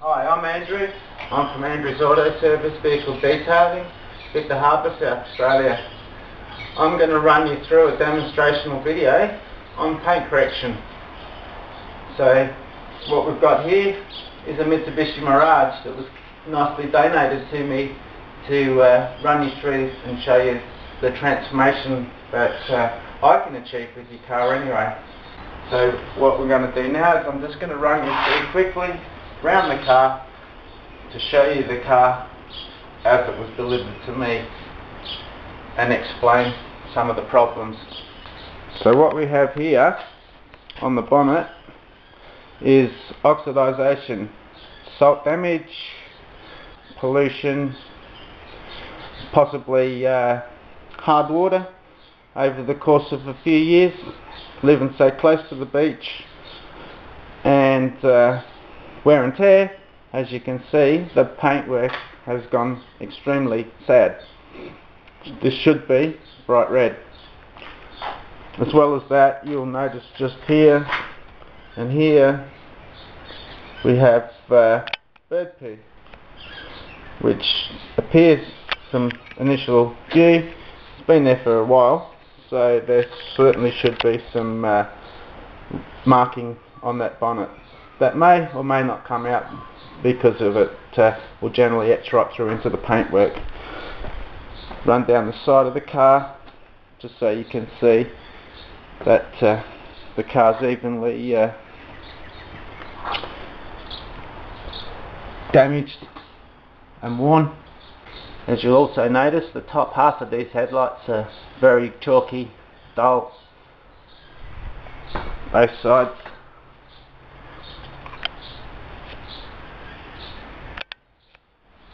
Hi, I'm Andrew. I'm from Andrew's Auto Service Vehicle Detailing, Victor Harbour, South Australia. I'm going to run you through a demonstrational video on paint correction. So what we've got here is a Mitsubishi Mirage that was nicely donated to me to run you through and show you the transformation that I can achieve with your car anyway. So what we're going to do now is I'm just going to run you through quickly around the car to show you the car as it was delivered to me and explain some of the problems. So what we have here on the bonnet is oxidization, salt damage, pollution, possibly hard water over the course of a few years, living so close to the beach, and wear and tear. As you can see, the paintwork has gone extremely sad. This should be bright red. As well as that, you'll notice just here and here we have bird poo, which appears from initial view. It's been there for a while, so there certainly should be some marking on that bonnet. That may or may not come out because of it will generally etch right through into the paintwork. Run down the side of the car just so you can see that the car's evenly damaged and worn. As you'll also notice, the top half of these headlights are very chalky, dull, both sides.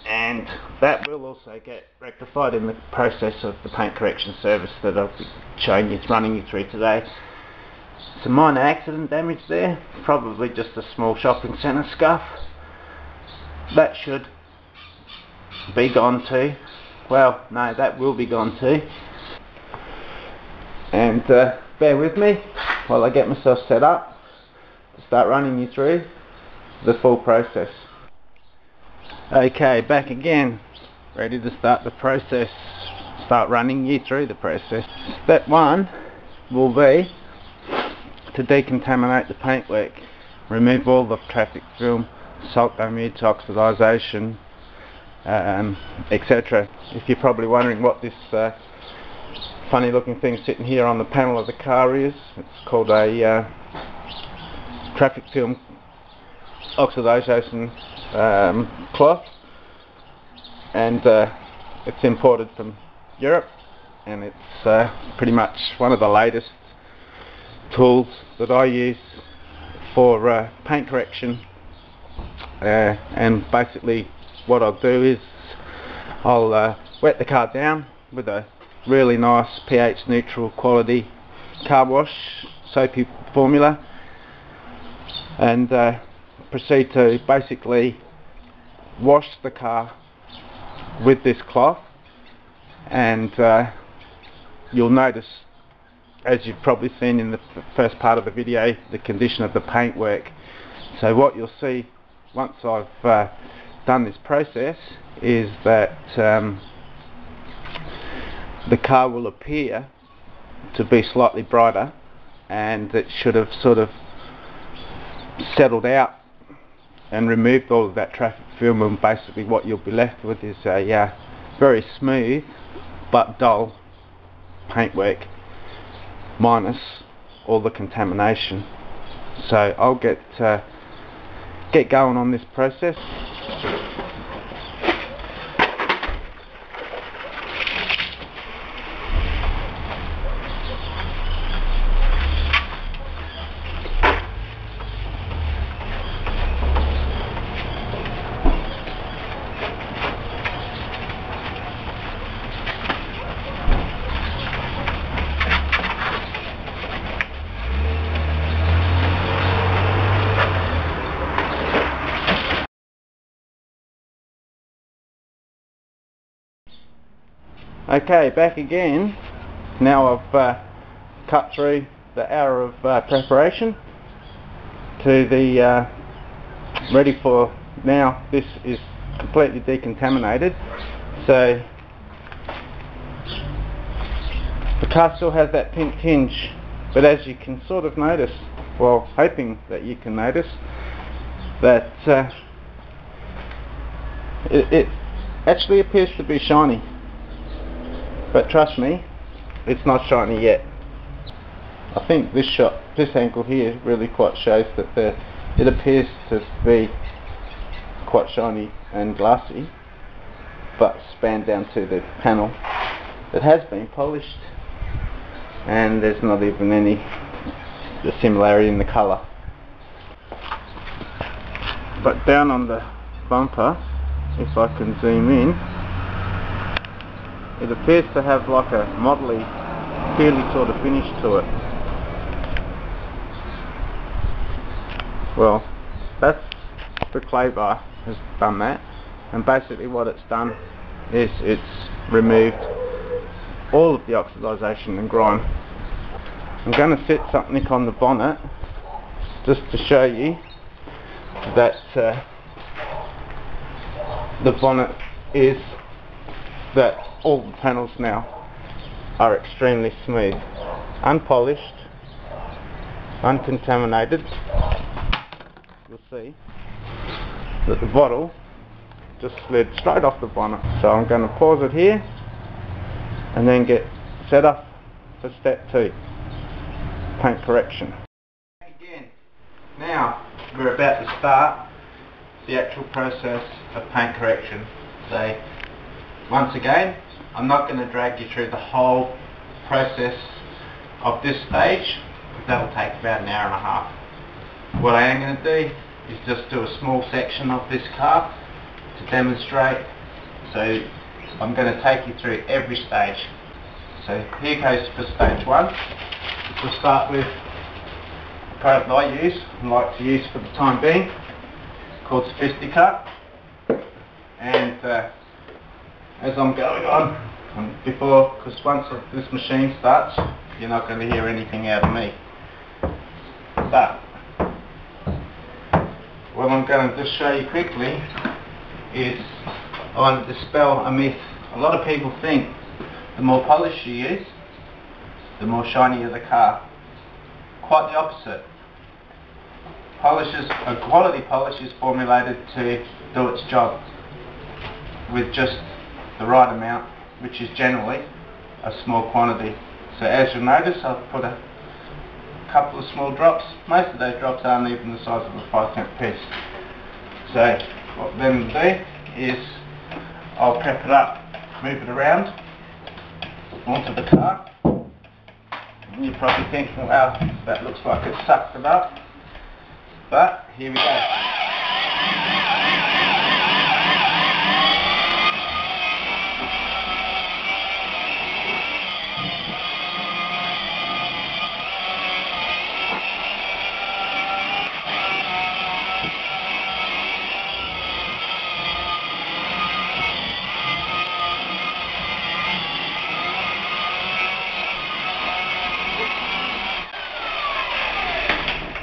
And that will also get rectified in the process of the paint correction service that I'll be showing you, running you through today. Some minor accident damage there, probably just a small shopping centre scuff. That should be gone too. Well, no, that will be gone too. And bear with me while I get myself set up to start running you through the full process. Okay, back again, ready to start the process, start running you through the process. Step one will be to decontaminate the paintwork, remove all the traffic film, salt damage, oxidization, etc. If you're probably wondering what this funny looking thing sitting here on the panel of the car is, it's called a traffic film oxidization cloth, and it's imported from Europe, and it's pretty much one of the latest tools that I use for paint correction. And basically what I'll do is I'll wet the car down with a really nice pH neutral quality car wash soapy formula, and proceed to basically wash the car with this cloth. And you'll notice, as you've probably seen in the first part of the video, the condition of the paintwork. So what you'll see once I've done this process is that the car will appear to be slightly brighter, and it should have sort of settled out and removed all of that traffic film, and basically what you'll be left with is a very smooth but dull paintwork minus all the contamination. So I'll get going on this process. Okay, back again. Now I've cut through the hour of preparation to the ready for now this is completely decontaminated, so the car still has that pink tinge, but as you can sort of notice, well, hoping that you can notice, that it actually appears to be shiny, but trust me, it's not shiny yet. I think this angle here really quite shows that it appears to be quite shiny and glassy, but spanned down to the panel. It has been polished, and there's not even any similarity in the colour. But down on the bumper, if I can zoom in, it appears to have like a modelly, peely sort of finish to it. Well, that's the clay bar has done that, and basically what it's done is it's removed all of the oxidisation and grime. I'm going to set something on the bonnet just to show you that the bonnet is that all the panels now are extremely smooth, unpolished, uncontaminated. You'll see that the bottle just slid straight off the bonnet. So I'm going to pause it here and then get set up for step 2, paint correction. Again, now we're about to start the actual process of paint correction. So once again, I'm not going to drag you through the whole process of this stage, because that will take about an hour and a half. What I am going to do is just do a small section of this car to demonstrate. So I'm going to take you through every stage. So here goes for stage 1. We'll start with a product that I use and like to use for the time being, called Sophisticut. And as I'm going on, because once this machine starts, you're not going to hear anything out of me. But what I'm going to just show you quickly is I want to dispel a myth. A lot of people think the more polish you use, the more shinier the car. Quite the opposite. A quality polish is formulated to do its job with just the right amount, which is generally a small quantity. So as you'll notice, I've put a couple of small drops. Most of those drops aren't even the size of a 5-cent piece. So what then we'll do is I'll prep it up, move it around onto the car. And you're probably thinking, well, that looks like it sucked it up. But here we go.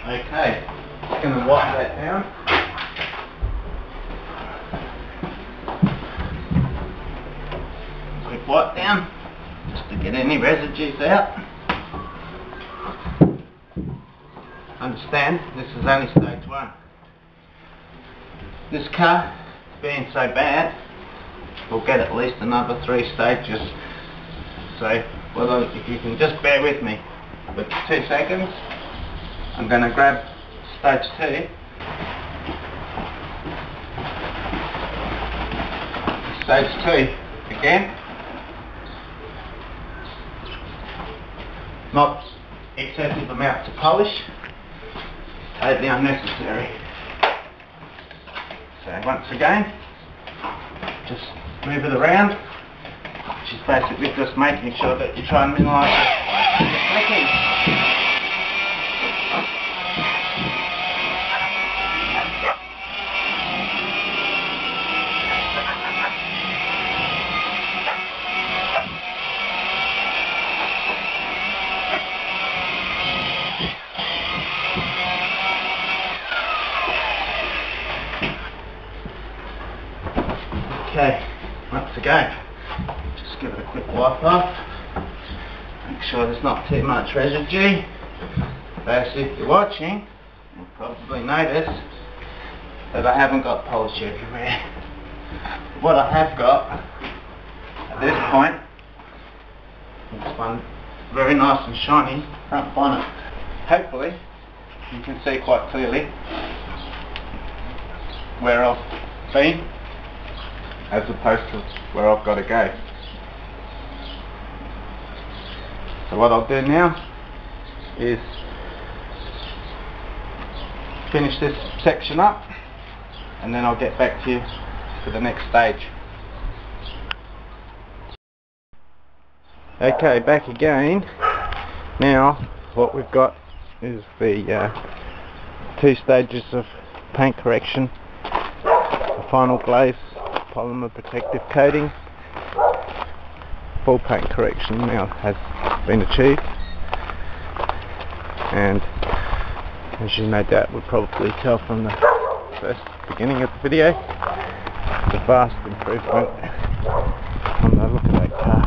Okay, just going to wipe that down. Quick wipe down, just to get any residues out. Understand, this is only stage 1. This car, being so bad, will get at least another 3 stages. So, well, if you can just bear with me for 2 seconds. I'm going to grab stage 2. Stage 2 again. Not excessive amounts of polish. Totally unnecessary. So once again, just move it around, which is basically just making sure that you try and minimise the flecking. go. Just give it a quick wipe off. Make sure there's not too much residue. As if you're watching, you'll probably notice that I haven't got polish everywhere. What I have got at this point is one very nice and shiny front bonnet. Hopefully you can see quite clearly where I've been as opposed to where I've got to go. So what I'll do now is finish this section up and then I'll get back to you for the next stage. Okay, back again. Now what we've got is the 2 stages of paint correction. The final glaze, polymer protective coating. Full paint correction now has been achieved, and as you no doubt would probably tell from the first beginning of the video, it's a vast improvement on the look of that car.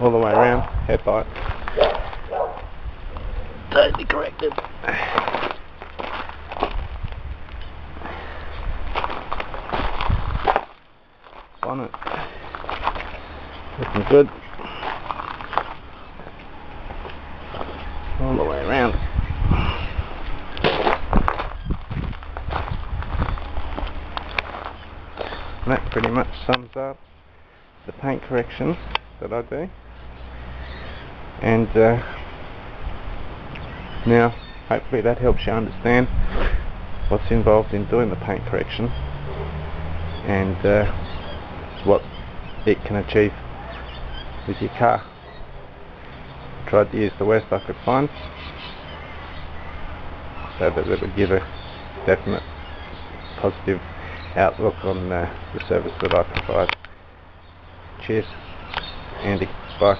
All the way around, headlights totally corrected. Bonnet looking good all the way around. And that pretty much sums up the paint corrections that I do. And now hopefully that helps you understand what's involved in doing the paint correction and what it can achieve with your car. Tried to use the worst I could find so that it would give a definite positive outlook on the service that I provide. Cheers, Andy. Bye.